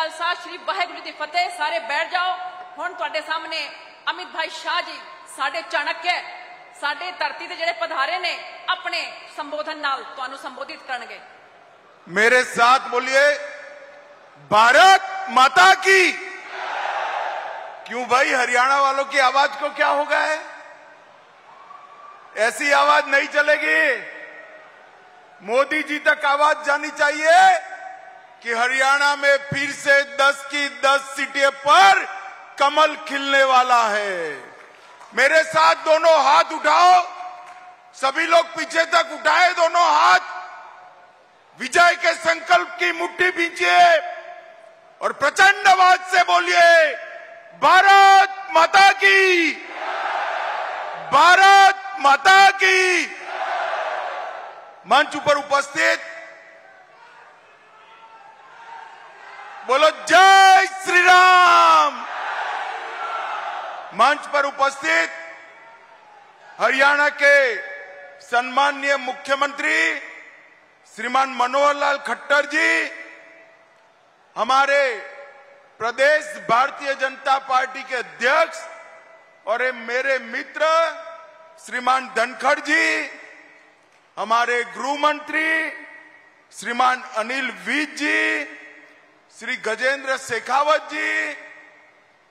खालसा श्री वाहेगुरु जी दी फतेह। सारे बैठ जाओ। हुण तुहाडे सामने अमित भाई शाह जी साडे चाणक्य साडे धरती दे जिहड़े पधारे ने अपने संबोधन नाल तुहानू संबोधित करनगे। मेरे साथ बोलिए, भारत माता की। क्यों भाई, हरियाणा वालों की आवाज को क्या हो गया है? ऐसी आवाज नहीं चलेगी। मोदी जी तक आवाज जानी चाहिए कि हरियाणा में फिर से 10 की 10 सीटें पर कमल खिलने वाला है। मेरे साथ दोनों हाथ उठाओ, सभी लोग पीछे तक उठाए दोनों हाथ। विजय के संकल्प की मुट्ठी भींचिए और प्रचंड आवाज से बोलिए, भारत माता की, भारत माता की। मंच पर उपस्थित बोलो जय श्री राम। मंच पर उपस्थित हरियाणा के सम्माननीय मुख्यमंत्री श्रीमान मनोहर लाल खट्टर जी, हमारे प्रदेश भारतीय जनता पार्टी के अध्यक्ष और मेरे मित्र श्रीमान धनखड़ जी, हमारे गृह मंत्री श्रीमान अनिल विज जी, श्री गजेंद्र शेखावत जी,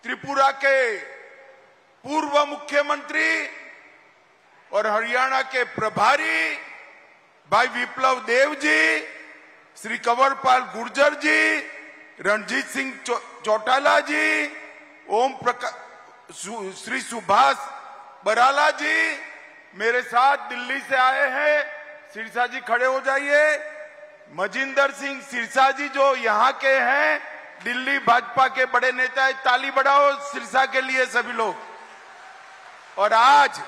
त्रिपुरा के पूर्व मुख्यमंत्री और हरियाणा के प्रभारी भाई विप्लव देव जी, श्री कंवरपाल गुर्जर जी, रणजीत सिंह चौटाला जी, ओम प्रकाश, श्री सुभाष बराला जी, मेरे साथ दिल्ली से आए हैं, सिरसा जी खड़े हो जाइए। मजिंदर सिंह सिरसा जी जो यहाँ के हैं, दिल्ली भाजपा के बड़े नेता है, ताली बढ़ाओ सिरसा के लिए सभी लोग। और आज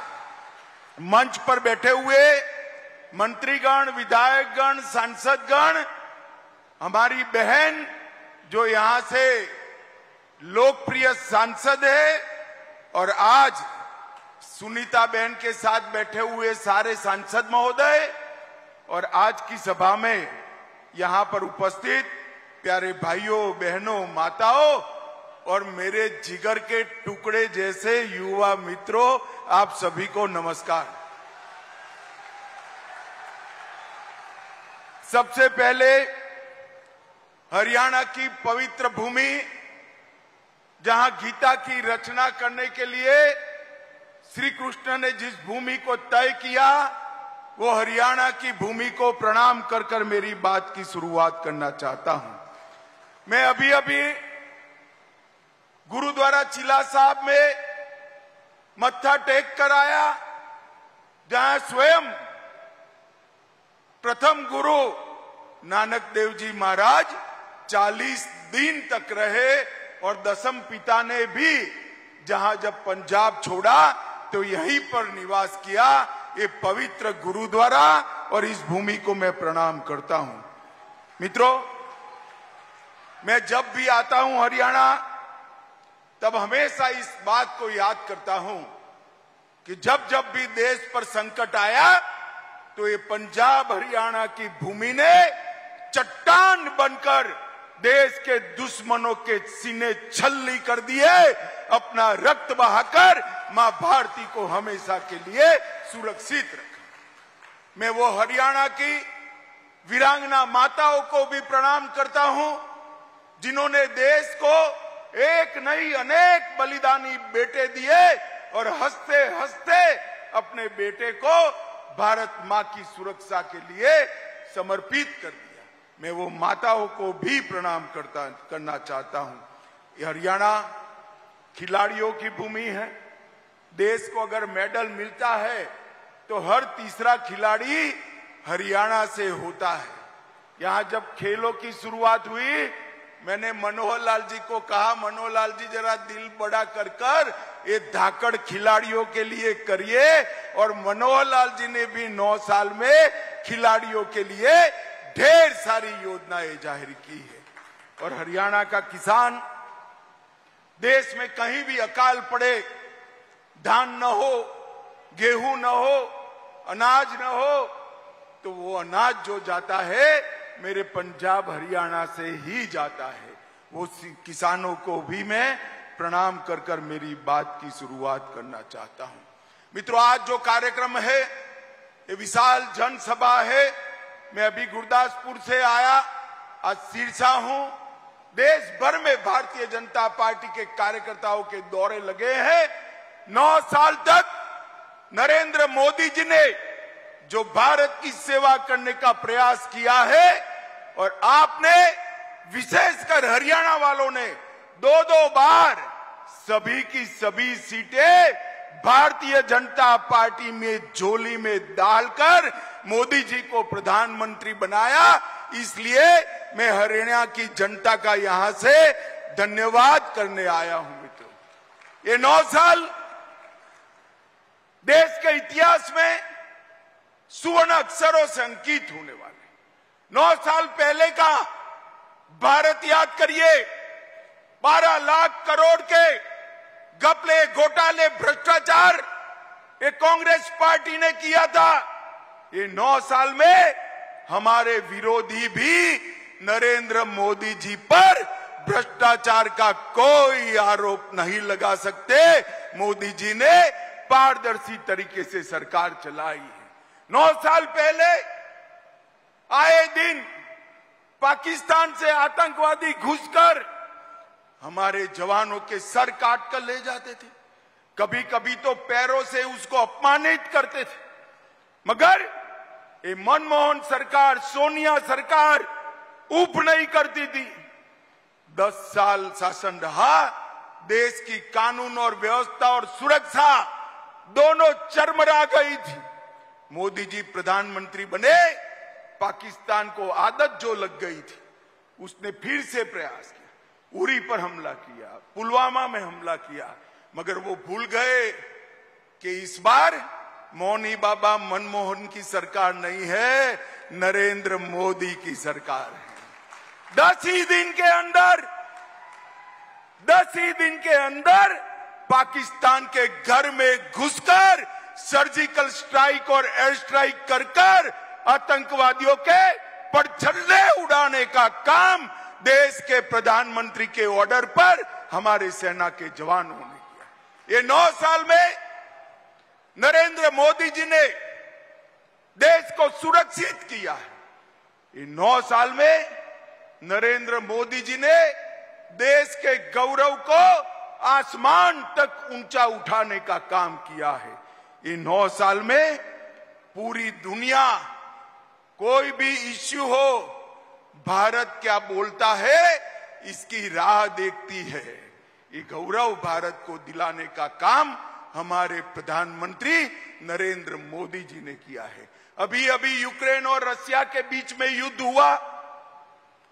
मंच पर बैठे हुए मंत्रीगण, विधायकगण, सांसदगण, हमारी बहन जो यहां से लोकप्रिय सांसद है, और आज सुनीता बहन के साथ बैठे हुए सारे सांसद महोदय, और आज की सभा में यहां पर उपस्थित प्यारे भाइयों, बहनों, माताओं और मेरे जिगर के टुकड़े जैसे युवा मित्रों, आप सभी को नमस्कार। सबसे पहले हरियाणा की पवित्र भूमि, जहां गीता की रचना करने के लिए श्री कृष्ण ने जिस भूमि को तय किया, वो हरियाणा की भूमि को प्रणाम कर कर मेरी बात की शुरुआत करना चाहता हूं। मैं अभी अभी गुरुद्वारा चिला साहब में मत्था टेक कर आया, जहां स्वयं प्रथम गुरु नानक देव जी महाराज 40 दिन तक रहे, और दसम पिता ने भी जहां जब पंजाब छोड़ा तो यहीं पर निवास किया। ये पवित्र गुरुद्वारा और इस भूमि को मैं प्रणाम करता हूं। मित्रों, मैं जब भी आता हूं हरियाणा, तब हमेशा इस बात को याद करता हूं कि जब जब भी देश पर संकट आया, तो ये पंजाब हरियाणा की भूमि ने चट्टान बनकर देश के दुश्मनों के सीने छलनी कर दिए, अपना रक्त बहाकर मां भारती को हमेशा के लिए सुरक्षित रखा। मैं वो हरियाणा की वीरांगना माताओं को भी प्रणाम करता हूं, जिन्होंने देश को एक नहीं अनेक बलिदानी बेटे दिए और हंसते हंसते अपने बेटे को भारत मां की सुरक्षा के लिए समर्पित कर दिया। मैं वो माताओं को भी प्रणाम करना चाहता हूं। ये हरियाणा खिलाड़ियों की भूमि है। देश को अगर मेडल मिलता है तो हर तीसरा खिलाड़ी हरियाणा से होता है। यहां जब खेलों की शुरुआत हुई, मैंने मनोहर लाल जी को कहा, मनोहर लाल जी जरा दिल बड़ा कर कर ये धाकड़ खिलाड़ियों के लिए करिए, और मनोहर लाल जी ने भी 9 साल में खिलाड़ियों के लिए ढेर सारी योजनाएं जाहिर की है। और हरियाणा का किसान, देश में कहीं भी अकाल पड़े, धान न हो, गेहूं न हो, अनाज न हो, तो वो अनाज जो जाता है मेरे पंजाब हरियाणा से ही जाता है। वो किसानों को भी मैं प्रणाम कर कर मेरी बात की शुरुआत करना चाहता हूं। मित्रों, आज जो कार्यक्रम है ये विशाल जनसभा है। मैं अभी गुरदासपुर से आया, आज सिरसा हूं। देश भर में भारतीय जनता पार्टी के कार्यकर्ताओं के दौरे लगे हैं। 9 साल तक नरेंद्र मोदी जी ने जो भारत की सेवा करने का प्रयास किया है, और आपने विशेषकर हरियाणा वालों ने 2-2 बार सभी की सभी सीटें भारतीय जनता पार्टी में झोली में डालकर मोदी जी को प्रधानमंत्री बनाया। इसलिए मैं हरियाणा की जनता का यहां से धन्यवाद करने आया हूं। मित्रों, ये 9 साल देश के इतिहास में सुवर्ण अक्षरों से अंकित होने वाले। 9 साल पहले का भारत याद करिए। 12 लाख करोड़ के घपले, घोटाले, भ्रष्टाचार ये कांग्रेस पार्टी ने किया था। ये 9 साल में हमारे विरोधी भी नरेंद्र मोदी जी पर भ्रष्टाचार का कोई आरोप नहीं लगा सकते। मोदी जी ने पारदर्शी तरीके से सरकार चलाई है। 9 साल पहले आए दिन पाकिस्तान से आतंकवादी घुसकर हमारे जवानों के सर काट कर ले जाते थे। कभी कभी तो पैरों से उसको अपमानित करते थे। मगर ये मनमोहन सरकार, सोनिया सरकार ऊप नहीं करती थी। 10 साल शासन रहा। देश की कानून और व्यवस्था और सुरक्षा दोनों चरमरा गई थी। मोदी जी प्रधानमंत्री बने, पाकिस्तान को आदत जो लग गई थी, उसने फिर से प्रयास किया। उरी पर हमला किया, पुलवामा में हमला किया, मगर वो भूल गए कि इस बार मौनी बाबा मनमोहन की सरकार नहीं है, नरेंद्र मोदी की सरकार है। 10 ही दिन के अंदर पाकिस्तान के घर में घुसकर सर्जिकल स्ट्राइक और एयर स्ट्राइक कर आतंकवादियों के परछल्ले उड़ाने का काम देश के प्रधानमंत्री के ऑर्डर पर हमारे सेना के जवानों ने किया। ये 9 साल में नरेंद्र मोदी जी ने देश को सुरक्षित किया है। ये 9 साल में नरेंद्र मोदी जी ने देश के गौरव को आसमान तक ऊंचा उठाने का काम किया है। ये 9 साल में पूरी दुनिया, कोई भी इश्यू हो, भारत क्या बोलता है इसकी राह देखती है। ये गौरव भारत को दिलाने का काम हमारे प्रधानमंत्री नरेंद्र मोदी जी ने किया है। अभी अभी यूक्रेन और रशिया के बीच में युद्ध हुआ।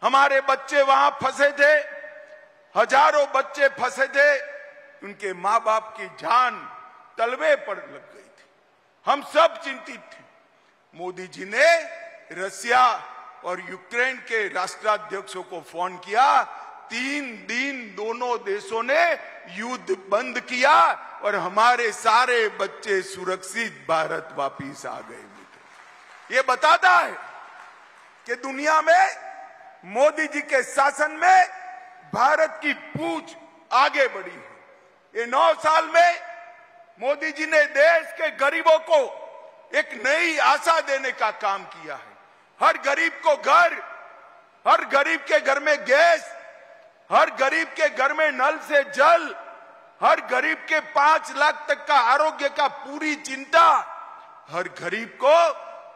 हमारे बच्चे वहां फंसे थे, हजारों बच्चे फंसे थे। उनके मां बाप की जान तलवे पर लग गई थी। हम सब चिंतित थे। मोदी जी ने रशिया और यूक्रेन के राष्ट्राध्यक्षों को फोन किया। 3 दिन दोनों देशों ने युद्ध बंद किया और हमारे सारे बच्चे सुरक्षित भारत वापिस आ गए। ये बताता है कि दुनिया में मोदी जी के शासन में भारत की पूंछ आगे बढ़ी है। ये 9 साल में मोदी जी ने देश के गरीबों को एक नई आशा देने का काम किया है। हर गरीब को घर, हर गरीब के घर में गैस, हर गरीब के घर में नल से जल, हर गरीब के 5 लाख तक का आरोग्य का पूरी चिंता, हर गरीब को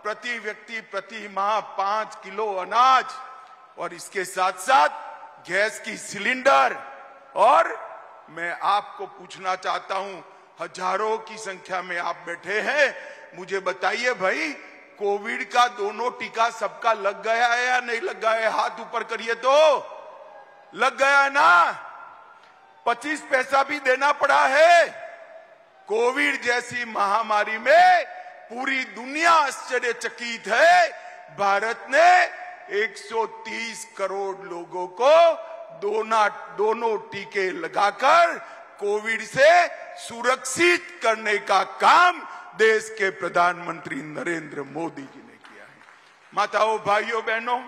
प्रति व्यक्ति प्रति माह 5 किलो अनाज, और इसके साथ साथ गैस की सिलेंडर। और मैं आपको पूछना चाहता हूं, हजारों की संख्या में आप बैठे हैं, मुझे बताइए भाई, कोविड का दोनों टीका सबका लग गया है या नहीं लग गया है? हाथ ऊपर करिए तो। लग गया है ना? 25 पैसा भी देना पड़ा है। कोविड जैसी महामारी में पूरी दुनिया आश्चर्यचकित है। भारत ने 130 करोड़ लोगों को दोनों टीके लगाकर कोविड से सुरक्षित करने का काम देश के प्रधानमंत्री नरेंद्र मोदी जी ने किया है। माताओं, भाइयों, बहनों,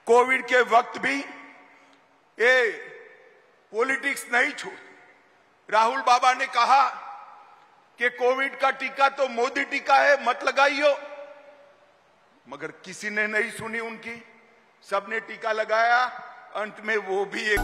कोविड के वक्त भी ये पॉलिटिक्स नहीं छोड़। राहुल बाबा ने कहा कि कोविड का टीका तो मोदी टीका है, मत लगाइयो, मगर किसी ने नहीं सुनी उनकी, सबने टीका लगाया, अंत में वो भी एक